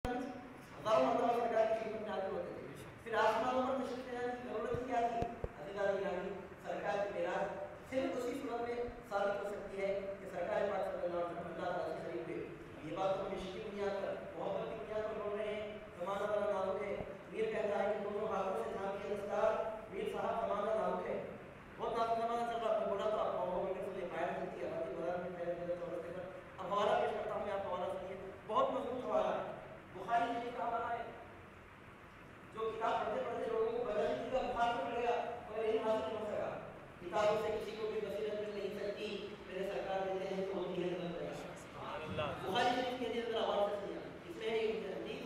ہزاروں مرتبہ سرکار کی خدمت میں حاضر ہوتے تھے. پھر آسمانوں پر تشریف لے جانے کی ضرورت کیا تھی؟ عزیزان گرامی، سرکار کی معراج صرف اسی صورت میں ثابت ہو سکتی ہے کہ سرکار پاک صلی اللہ علیہ وسلم اللہ تعالیٰ سے قریب ہوئے. یہ بات تو ہم عشق کی بنیاد پر، محبت کی بنیاد پر بول رہے ہیں. زمانہ بڑا نازک ہے. میر کہتا ہے کہ دونوں ہاتھوں سے تھام کے دستار. میر صاحب زمانہ نازک ہے، بہت نازک زمانہ چل رہا. بولا تو آپ کو سے باہر ملتی ہے آبادی بازار میں پھیلے ہوئے چورسے پر. اب حوالہ پیش کرتا ہوں میں، آپ حوالہ سنیے. بہت مضبوط حوالہ ہے، بخاری شریف کا حوالہ ہے. جو کتاب پڑھتے پڑھتے لوگوں کو بدل نہیں کا بخار کو پڑے گا مگر علم حاصل نہیں ہو سکا. کتابوں سے کسی کو بھی بصیرت مل نہیں سکتی. میرے سرکار دیتے ہیں تو ہوتی ہے بخاری شریف کے اندر آواز سے سنیا. اس میں ایک حدیث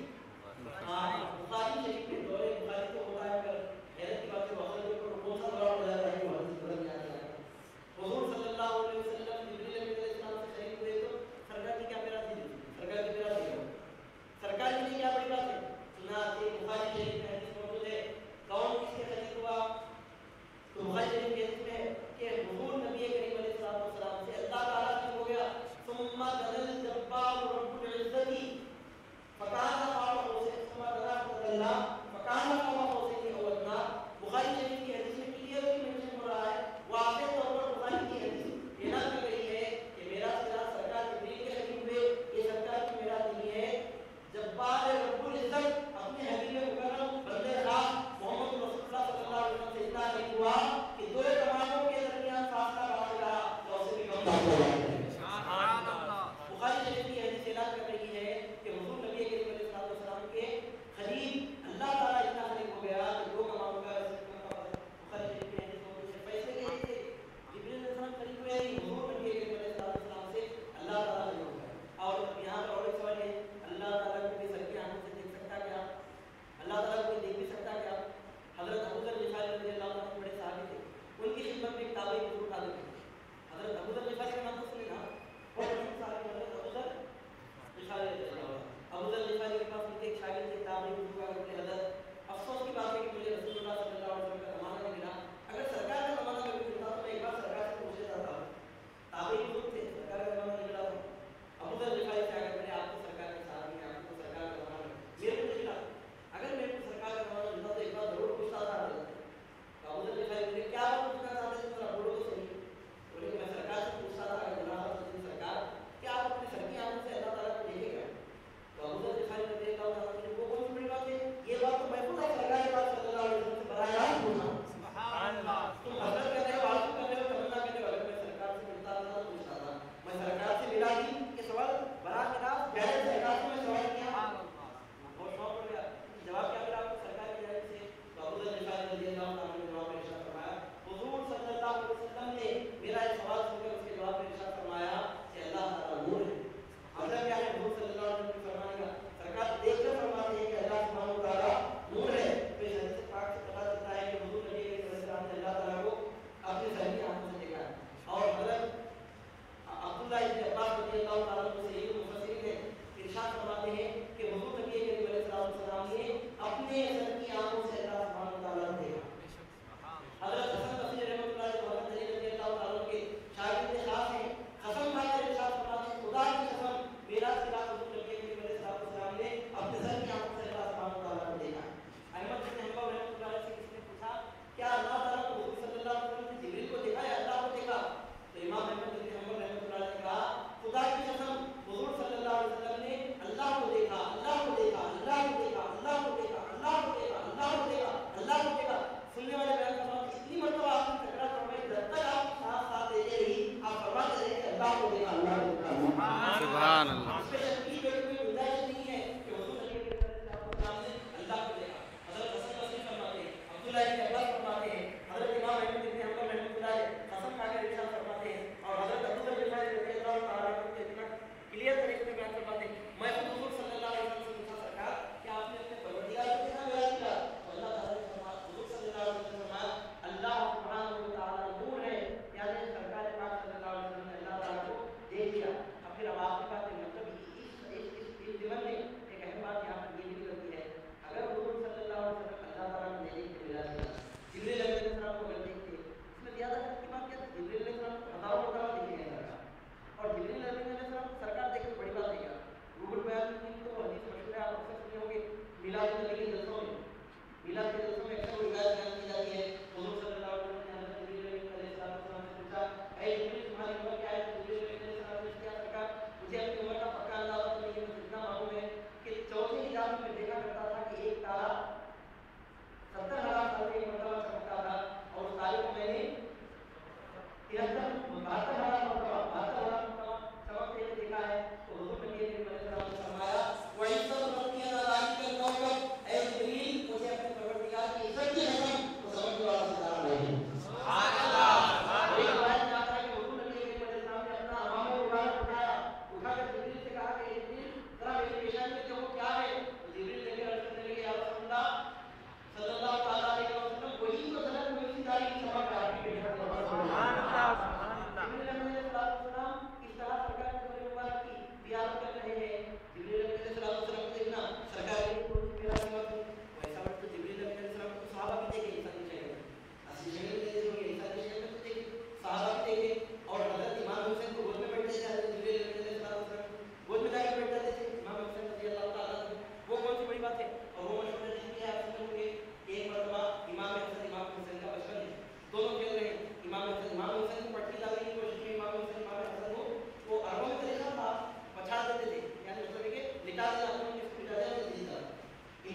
بخاری شریف کے دورے بخاری کو ہوتا ہے کر حیرت کی بات ہے. بخاری کو کون سا دورہ ہو جاتا ہے وہ حدیث بدل جاتا ہے. حضور صلی اللہ علیہ وسلم جبریل علیہ السلام سے شریف ہوئے تو سرکار کی کیا میراث تھی؟ سرکار کی میراث تھی. سرکار کے لیے کیا بڑی بات ہے؟ سنا کہ بخاری شریف میں حدیث موجود ہے. کون کس کے خلیفہ ہوا؟ تو بخاری شریف کے حدیث میں کہ حضور نبی کریم علیہ السلام سے اللہ تعالیٰ سے ہو گیا ثم دل جبار رب العزت فکان قاب قوسین ثم دل اللہ فکان قاب قوسین او ادنی. بخاری شریف کی حدیث میں کلیئرلی مینشن ہو رہا ہے، واضح طور پر بخاری کی حدیث اعلان کی گئی ہے کہ میرا سرکار جبریل کے خلیفہ ہوئے. یہ سرکار کی میراث نہیں ہے. جبار رب العزت اپنے حبیب مکرم بندے خاص محمد رسول اللہ صلی اللہ علیہ وسلم سے اتنا نہیں ہوا کہ دو کمانوں کے درمیان فاصلہ باقی رہا تو اسے بھی کم ہوا. بخاری شریف کی حدیث اعلان کر رہی ہے کہ حضور نبی کریم علیہ السلام کے قریب اللہ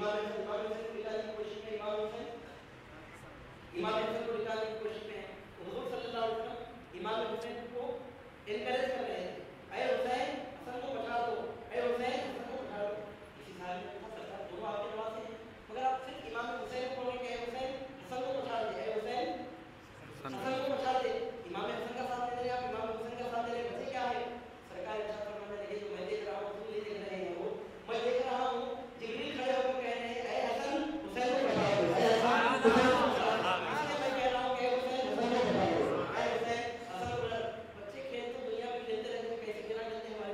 इमाम हसन को निकालने की कोशिश में इमाम हसन को निकालने की कोशिश में है। तो हुजूर सल्लल्लाहु अलैहि वसल्लम इमाम हुसैन को एनकरेज कर रहे हैं, अरे हुसैन हसन को बचा दो, अरे हुसैन हसन को बचा दो। इसी साल में था सरकार दोनों आपके नवाज हैं, मगर आप सिर्फ इमाम हुसैन को बोलेंगे अरे हुसैन हसन को बचा दे, अरे हुसैन हसन को बचा दे। इमाम हसन का साथ दे रहे, आप इमाम हुसैन का साथ दे रहे, वजह क्या है? सरकार इरशाद फरमाने लगे जो मैं देख रहा हूँ तुम नहीं देख रहे हैं, वो मैं देख रहा हूँ जिब्रील खड़े होकर कह रहे हैं अरे हसन हुसैन को बचा दो, अरे हसन हुसैन को बचा दो। मैं कह रहा हूँ कि हुसैन हसन को बचा दो, अरे हुसैन हसन को बचा दो। बच्चे खेल तो दुनिया में खेलते रहते हैं, कैसे खेला खेलते हैं हमारे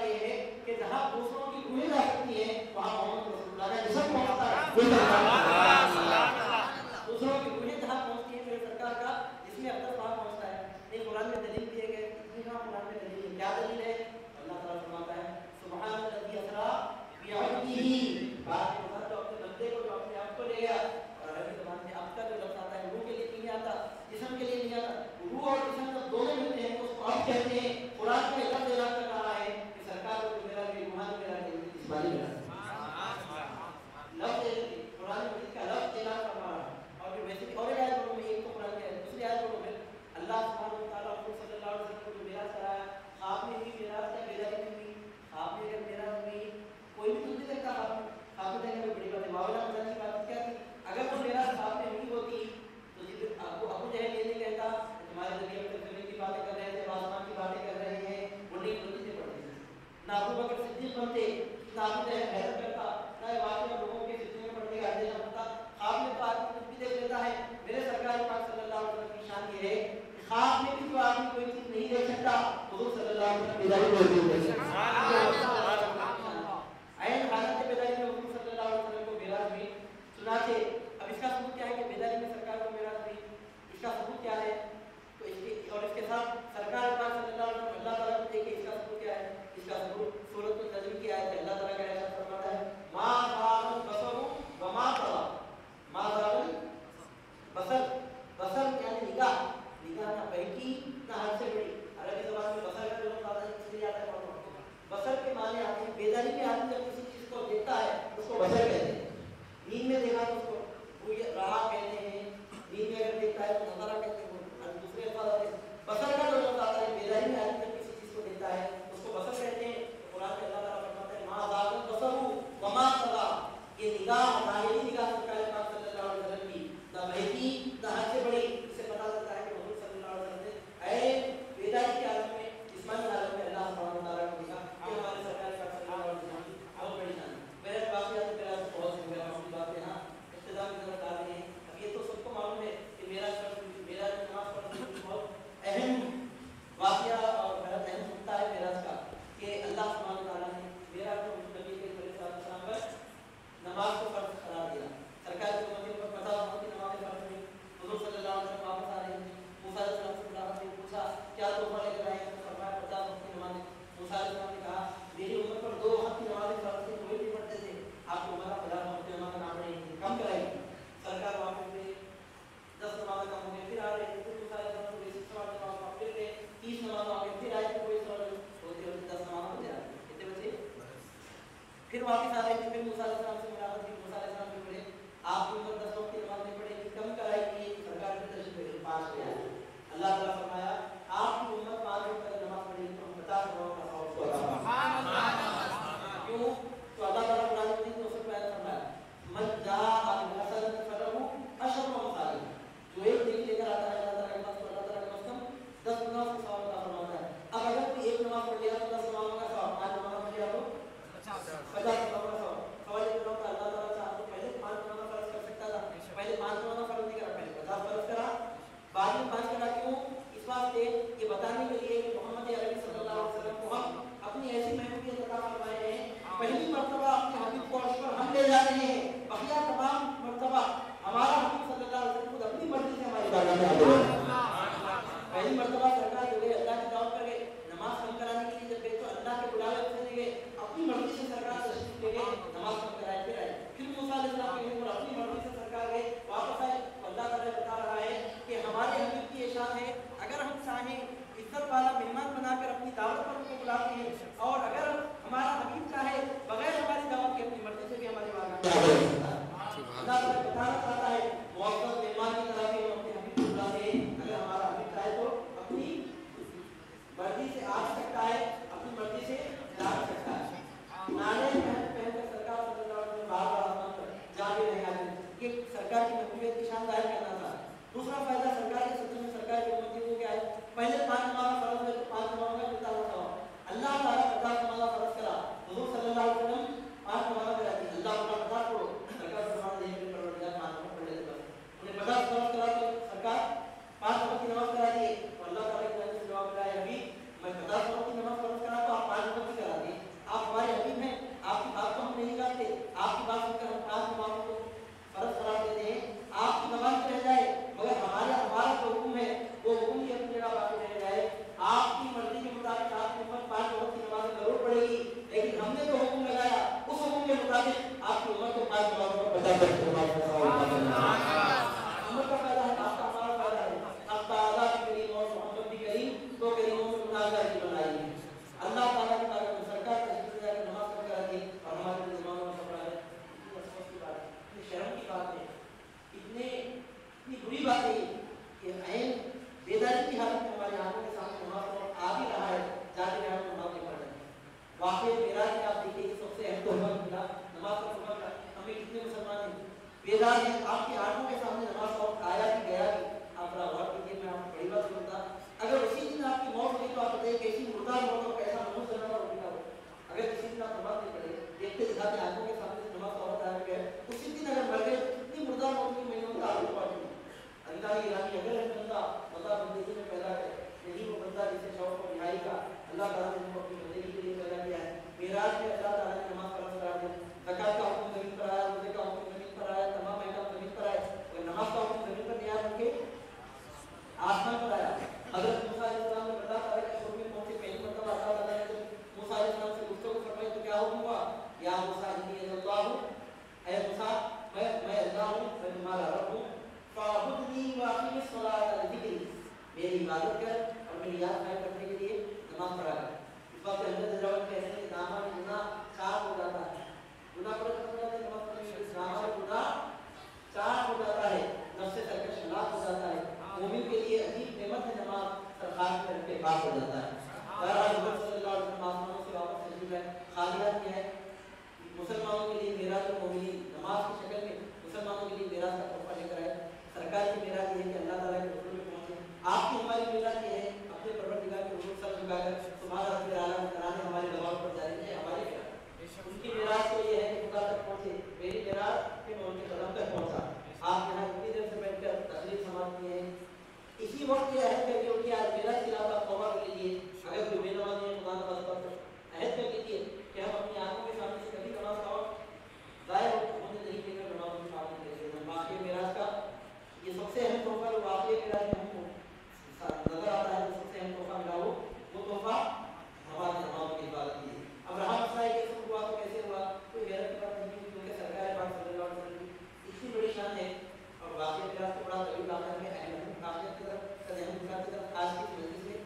ये है कि जहाँ दूसरों की रूहें जा सकती है वहाँ मोहम्मद रसूलुल्लाह का जिस्म पहुँचता है। दूसरों की रूहें जहाँ पहुँचती है मेरे सरकार का जिसमें अक्सर वहाँ पहुँचता है। ये कुरान में दलील दिए गए, हाँ कुरान में दलील है। क्या दलील है? अल्लाह ताला फरमाता है सुब्हानल्लज़ी असरा बिअब्दिही, बात के बाद जो अपने बंदे को जो अपने आप को ले गया। और अरबी ज़बान में अब का जो लफ्ज़ आता है रूह के लिए नहीं आता, जिस्म के लिए नहीं आता। रूह और जिस्म जब दोनों मिलते हैं तो उसको अब कहते हैं। कुरान में लफ्ज़ ऐलान कर रहा है कि सरकार को मेरा भी रूहानी मेरा नहीं इस बारे में लफ्ज़ कुरान में इसका लफ्ज़ ऐलान कर रहा है। और फिर वैसे भी और एक आयत में एक तो कुरान की है, दूसरी आयत में अल्लाह सुब्हानहू व तआला सल्लल्लाहु अलैहि वसल्लम को मेराज कराया। ख्वाब में भी मेराज का बेदारी में भी ख्वाब में अगर मेराज हुई कोई भी कुछ नहीं देखता ख्वाब में देखने में बड़ी बात है। मावला मजाक की बात क्या थी? अगर वो मेराज ख्वाब में हुई होती तो जिब्रील आपको अबू जहल ये नहीं कहता तुम्हारे नबी अपने ज़मीन की बातें कर रहे थे, आसमान की बातें कर रहे हैं, वो नहीं बोलती थी पढ़ते ना अबू बकर सिद्दीक बनते, ना अबू जहल हैरत करता, ना ये वाक़या लोगों के जिंदगी में पढ़ने का अंदेशा होता। ख्वाब में तो आदमी कुछ भी देख लेता है। मेरे सरकार पाक सल्लल्लाहु अलैहि वसल्लम की शान ये है ख्वाब में भी जो आदमी कोई चीज नहीं देख सकता हुजूर सल्लल्लाहु अलैहि वसल्लम बेदारी में होती है। आयन हालत बेदारी में हुजूर सल्लल्लाहु अलैहि वसल्लम को मेराज हुई। सुनाते अब इसका सबूत क्या है कि बेदारी में सरकार को मेराज हुई? इसका सबूत क्या है? तो इसके और इसके साथ सरकार पाक सल्लल्लाहु अलैहि वसल्लम अल्लाह ताला को देखिए इसका सबूत क्या है? इसका सबूत सूरत अन-नजम की आयत है। अल्लाह ताला का इरशाद फरमाता है मा ज़ागल बसरु व मा तग़ा। मा ज़ागल बसर, बसर यानी निगाह, निगाह ना बहकी ना हद से बड़ी। अरबी ज़बान में बसर का जो लफ्ज़ आता है इसलिए आता है बसर के माने आते हैं बेदारी में आदमी जब किसी चीज को देखता है उसको बसर कहते हैं। नींद में देखा तो उसको राह कहते हैं, नींद में अगर देखता है तो नज़ारा कहते हैं। दूसरे अल्फाज आते हैं बसर का जो लफ्ज़ आता है बेदारी में आदमी जब किसी चीज को देखता है उसको बसर कहते हैं। तो कुरान में अल्लाह ताला फरमाता है मा ज़ागल बसरु व मा तग़ा। ये निगाह ज़ाहिरी निगाह सरकार पाक सल्लल्लाहु अलैहि वसल्लम की ना बहकी ना हद से बड़ी। इससे पता चलता है कि हुजूर सल्लल्लाहु अलैहि वसल्लम ने ऐ बेदारी की हालत में जिस्मानी हालत में अल्लाह सुब्हानहू व तआला को देखा। ये हमारे सरकार पाक सल्लल्लाहु अलैहि वसल्लम की बहुत बड़ी शान है। मेरे वाक़ियात मेरा बहुत बातें हाँ इख्तिताम की तरफ आ रही हैं। अब ये तो सबको मालूम है कि मेरा नमाज पढ़ने की बहुत अहम वाक़या और बहुत अहम नुक्ता है मेराज का कि अल्लाह सुब्हानहू व तआला ने मेरा को नबी के सल्लल्लाहु पर नमाज को फर्ज करार दिया। सरकार की उम्मत को पता होती नमाज फर्ज हुई। हुजूर सल्लल्लाहु अलैहि वसल्लम वापस आ रहे हैं। मूसा अलैहिस्सलाम से मुलाकात हुई, पूछा क्या तोहफा लेकर आए हैं? तो फरमाया 50 वक्त की नमाज। मूसा अलैहिस्सलाम ने कहा मेरी उम्मत पर 2 वक्त की नमाज फर्ज थी, कोई नहीं पढ़ते थे, आपकी उम्मत 50 वक्त की नमाज ना पढ़ेगी, कम कराएगी। सरकार वापस गए, 10 नमाज कम हो गए, फिर आ रहे हैं। फिर मूसा अलैहिस्सलाम को 20 नमाज फिर गए, 30 नमाज आ गए, फिर आए तो कोई सवाल होती 10 नमाज हो जाए कितने बचे? फिर वापस आ रहे थे। फिर मूसा अलैहिस्सलाम से मुलाकात हुई। मूसा अलैहिस्सलाम ने बोले आपकी उम्मत 10 वक्त की नमाज नहीं पढ़ेगी, कम कराएगी। सरकार की तशरीफ पास हो जाए। अल्लाह ताला फरमाया आपकी उम्मत 5 वक्त की नमाज पढ़ेगी तो हम 50 करोड़ का सवाब सुभान अल्लाह। क्यों? तो अल्लाह ताला कुरान में 200 आयत फरमाया मन जाअ बिल-हसनति फलहू अशरु अम्सालिहा। जो एक नेकी लेकर आता है अल्लाह ताला के पास तो अल्लाह ताला का कसम 10 गुना उसका सवाब अता फरमाता है। अब अगर कोई एक नमाज पढ़ लिया तो 10 नमाज़ों का सवाब, 5 नमाज पढ़ लिया तो 50 नमाज़ों का सवाब। सवाल ये बताओ कि अल्लाह ताला चाहे तो पहले 5 नमाज़ फर्ज कर सकता था, पहले 5 नमाज़ फर्ज नहीं करा, पहले 50 फर्ज करा, बाद में 5 करा। क्यों? इस वास्ते ये बताने के लिए कि मोहम्मद अरबी सल्लल्लाहु अलैहि वसल्लम को हम अपनी ऐसी महबूबियत अता फरमाए हैं। पहली मर्तबा अपने हबीब को अर्श पर हम ले जा रहे हैं, बकिया तमाम मर्तबा हमारा हबीब सल्लल्लाहु अलैहि वसल्लम खुद अपनी मर्जी से हमारी बारगाह में हाजिर है। पहली मर्तबा सरकार जो है अल्लाह की दावत पर गए, नमाज कम कराने के लिए जब गए तो अल्लाह के बुलावे से गए, अपनी मर्जी से सरकार तशरीफ ले गए, नमाज कम कराए, फिर आए। फिर मूसा अलैहिस्सलाम के पर अपनी मर्जी से सरकार गए, वापस आए। अल्लाह ताला बता रहा है कि हमारे हबीब की ये शान है अगर हम चाहें इज्जत वाला मेहमान बनाकर अपनी दावत पर उनको बुलाते हैं, और अगर हमारा हबीब चाहे बगैर हमारी दावत के अपनी मर्जी से भी हमारी बारगाह में हाजिर हो सकता है। अल्लाह ताला बताना चाहता है मुअज़्ज़ज़ मेहमान की तरह भी हम अपने हबीब को बुलाते हैं। अगर हमारा हबीब चाहे तो अपनी मर्जी से आ सकता है, अपनी मर्जी से जा सकता है। नाने पहनकर सरकार सल्लल्लाहु अलैहि वसल्लम बार-बार आसमान पर जाके नहीं आते। ये सरकार की महबूबियत की शान जाहिर करना था। दूसरा फायदा सरकार के सदन में सरकार की उम्मती को क्या है? पहले 5 नमाज़ फर्ज है तो 5 नमाज़ों का कितना होता है? अल्लाह ताला 50 नमाज़ फर्ज करा, हुजूर सल्लल्लाहु अलैहि वसल्लम 5 नमाज़ करा दी। अल्लाह ताला 50 पढ़ो, सरकार फरमान दे के परवरदिगार 5 नमाज़ पढ़ लेते बस। उन्हें 50 फर्ज करा तो सरकार 5 वक्त की नमाज़ करा दी। तो अल्लाह ताला की तरफ से जवाब मिला है अभी मैं 50 वक्त की नमाज़ फर्ज करा तो आप 5 वक्त की करा दी। बात यही कि अहम बेदारी की हालत में हमारी आंखों के सामने नमाज का वक्त आ भी रहा है, जाते जाते नमाज नहीं पढ़ रहे हैं। वाकई मेराज में आप देखिए कि सबसे अहम तोहफा मिला नमाज का तोहफा मिला। हमें कितने मुसलमान हैं बेदार हैं, आपकी आंखों के सामने नमाज का वक्त आया भी गया भी। आप बड़ा गौर कीजिए, मैं आपको बड़ी बात बोलता, अगर उसी दिन आपकी मौत हुई तो आप बताइए कैसी मुर्दा मौत हो, कैसा मनुष्य जन्म और उठा हो। अगर किसी दिन आप नमाज नहीं पढ़े, देखते दिखाते आंखों के सामने नमाज का वक्त आया गया, उसी दिन अगर मर गए इतनी मुर्दा मौत की महीनों का आगे पहुंचे। अल्लाह की रानी अगर है बंदा बंदगी में पैदा है, यही वो बंदा जिसे शौक और रिहाई का अल्लाह ताला ने अपनी बंदगी के लिए पैदा किया है। मेराज में अल्लाह ताला ने नमाज फर्ज करा दिया, ज़कात का हुक्म ज़मीन पर आया, रोज़े का हुक्म ज़मीन पर आया, तमाम अहकाम ज़मीन पर आए, और नमाज का हुक्म ज़मीन पर नहीं आया बल्कि आसमान पर आया। हज़रत मूसा अलैहिस्सलाम ने अल्लाह ताला के हुक्म में पहुंचे, पहली मर्तबा अल्लाह ताला ने जब मूसा अलैहिस्सलाम से गुफ्तगू फरमाई तो क्या हुक्म हुआ, या मूसा इन्नी अल्लाह हूं, ऐ मूसा मैं अल्लाह हूं, मैं तुम्हारा रब हूं, फ़अब्दुनी वअक़िमिस सलात लिज़िक्री, मेरी इबादत कर और मेरी याद कायम करने के लिए नमाज पढ़ा कर। इस बात के अंदर जवाब कहते हैं कि दामन गुनाह साफ हो जाता है, गुनाह पर नमाज पढ़ने से दामन गुनाह साफ हो जाता है, नफ्स सरकश लाभ हो जाता है। मोमिन के लिए अजीब नेमत है नमाज, सरकार में रख के पास हो जाता है। बहरहाल हुज़ूर सल्लल्लाहु अलैहि वसल्लम आसमानों से वापस तशरीफ लाए, खालियात क्या है मुसलमानों के लिए मेराज और मोमिनीन नमाज की शक्ल में मुसलमानों के लिए मेराज का तोहफा लेकर आए। सरकार की मेराज ये है कि अल्लाह ताला के हुज़ूर में पहुंचे। आपकी हमारी मेराज ये है अपने परवरदिगार के हुज़ूर सर झुकाकर सुभान रब्बिल आला कराने हमारे दबाव पर जारी है हमारी मेराज। उनकी मेराज तो ये है कि खुदा तक पहुंचे, मेरी मेराज कि मैं उनके कदम तक पहुंचा। आप यहाँ इतनी देर से बैठकर तकलीफ समाप्त किए हैं, इसी वक्त ये अहद करके उनकी आज मेराज के खिलाफ आप तौबा कर लीजिए। अगर कोई बेनमाज़ी है खुदा नमाज पर अहद कर लीजिए कि हम अपनी आंखों के सामने से कभी नमाज का वक्त ज़ाहिर होने नहीं देंगे, नमाज में शामिल करेंगे। वाक़ई मेराज का ये सबसे अहम तोहफा जो वाक़ई मेराज में हमको नजर आता है, सबसे अहम तोहफा मिला वो तोहफा हमारी नमाज की इबादत की। अब रहा मसला है कि सब हुआ तो कैसे हुआ, कोई गैरत की बात नहीं, क्योंकि सरकार पाक सल्लल्लाहु अलैहि वसल्लम की इतनी बड़ी शान है और वाक़ई मेराज को बड़ा तरीक़ा आता है। काफ़ियत की तरफ आज की मजलिस में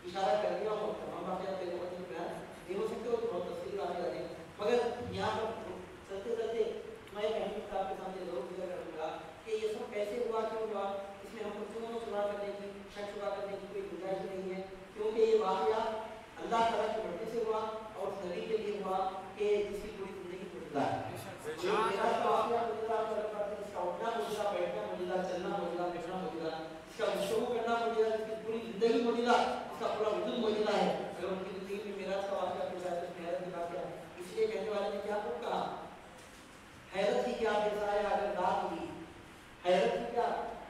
इशारा कर दिया और तमाम वाक़ियात के वक्त में बयान नहीं हो सकते और बहुत तफसील वाले आते हैं, मगर यहाँ पर चलते चलते मैं एक अहम किताब के सामने ज़रूर जिक्र करूँगा कि ये सब कैसे हुआ, क्यों हुआ। इसमें हमको क्यों सुना करने की शक शुबा करने की कोई गुंजाइश नहीं है, क्योंकि ये वाक़या अल्लाह ताला की मर्ज़ी से हुआ और उस नबी के लिए हुआ कि जिसकी पूरी ज़िंदगी मुजज़ा है। इसका उठना मुजज़ा, बैठना मुजज़ा, चलना मुजज़ा, बैठना मुजज़ा, इसका गुफ्तगू करना मुजज़ा, इसकी पूरी ज़िंदगी मुजज़ा, इसका पूरा वजूद मुजज़ा है। अगर उनकी ज़िंदगी में मेराज का वाक़या हो जाए तो हैरत की बात है। इसलिए कहने वाले ने क्या कहा, हैरत की क्या बेसाया अगर रात हुई, हैरत की क्या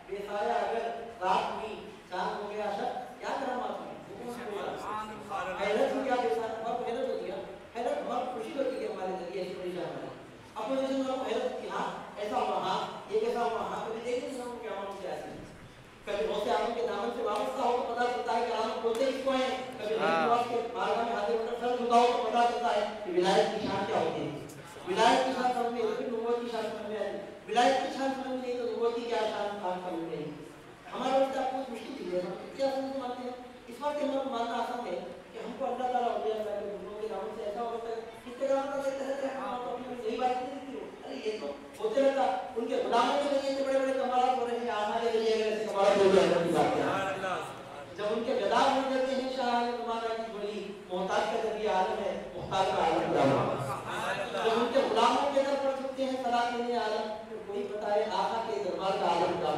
बेसाया अगर रात हुई, चांद हो गया शक, क्या करामात हुई। हैरत की क्या बेसाया, बहुत हैरत होती है, हैरत बहुत खुशी होती है हमारे ज़रिए ऐसी बड़ी जान है। अपने जैसे लोग हैरत की हाँ ऐसा हुआ, हाँ ये कैसा हुआ, हाँ कभी देखें ना क्या मालूम क्या है। कभी बहुत से आदमी के दामन से वापस हो तो पता चलता है कि आदमी बोलते इसको है, कभी नमाज के बारगाह में हाथ रखकर सर झुकाओ तो पता चलता है कि विलायत की शान क्या होती है। विलायत की शान समझ में फिर नबूवत की शान समझ में आई, विलायत की शान समझ में नहीं तो नबूवत की क्या शान आप समझ में नहीं। हमारे वक्त आपको मुश्किल चीज़ है, हम क्या समझ मानते हैं। इस बात के हमारा मानना आसान है कि हमको अल्लाह ताला हो गया के दामन से ऐसा होता है कितने काम का देते रहते हैं, हम तो अपनी यही बात नहीं देती हो। अरे ये तो होते रहता, उनके गुलामों के जरिए से बड़े बड़े कमाल हो रहे हैं, आमा के जरिए ऐसे कमाल हो रहे हैं की बात है। जब उनके गदा हो जाते हैं शाह तुम्हारा की बड़ी मोहताज का जरिए आलम है, मुख्तार का आलम खुदा। जब उनके गुलामों के दर पर झुकते हैं सलाह देने आलम, तो कोई बताए आका के दरबार का आलम खुदा।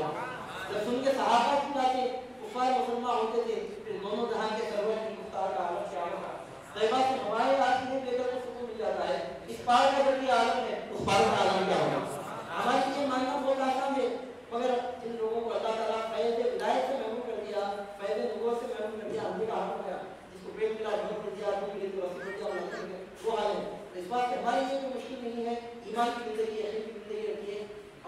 जब सुन के सहाबा की बातें कुफार मुसलमान होते थे, फिर दोनों जहां के सरवर की मुख्तार का आलम क्या होगा। तैयबा से हमारे आदमी ने लेकर को सुकून मिल जाता है, इस पार का जब ये आलम है उस पार का आलम क्या होगा। हमारे लिए मानना बहुत आसान है, मगर इन लोगों को अल्लाह ताला फैज़ विलायत से महरूम कर दिया, फैज़ नबूवत से महरूम कर दिया, अंधे का हाल हो गया। जिसको पेट मिला झोंक कर दिया, आदमी के लिए तो रस्सी दिया वो हाल है। इस बात से हमारे लिए कोई मुश्किल नहीं है, ईमान की ज़िंदगी यकीन की ज़िंदगी रखिए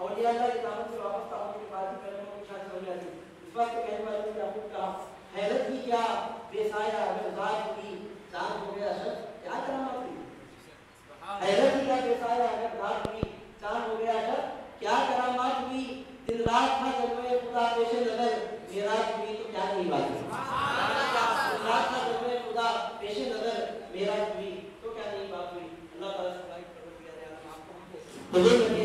और ये अल्लाह की दामन से वापस आने के बाद ही पहले की शान समझ आती। इस बात के कहने वाले ने आपको कहा हैरत की क्या बेसाया अगर रात हुई, चांद हो गया शक, क्या करामात हुई। हैरत की क्या बेसाया अगर रात हुई, चांद हो गया शक, क्या करामात हुई। दिन रात था जलवे खुदा पेशे नजर, मेराज हुई तो क्या नहीं बात हुई। दिन रात था जलवे खुदा पेशे नजर, मेराज हुई तो क्या नहीं बात हुई। अल्लाह ताला से आपको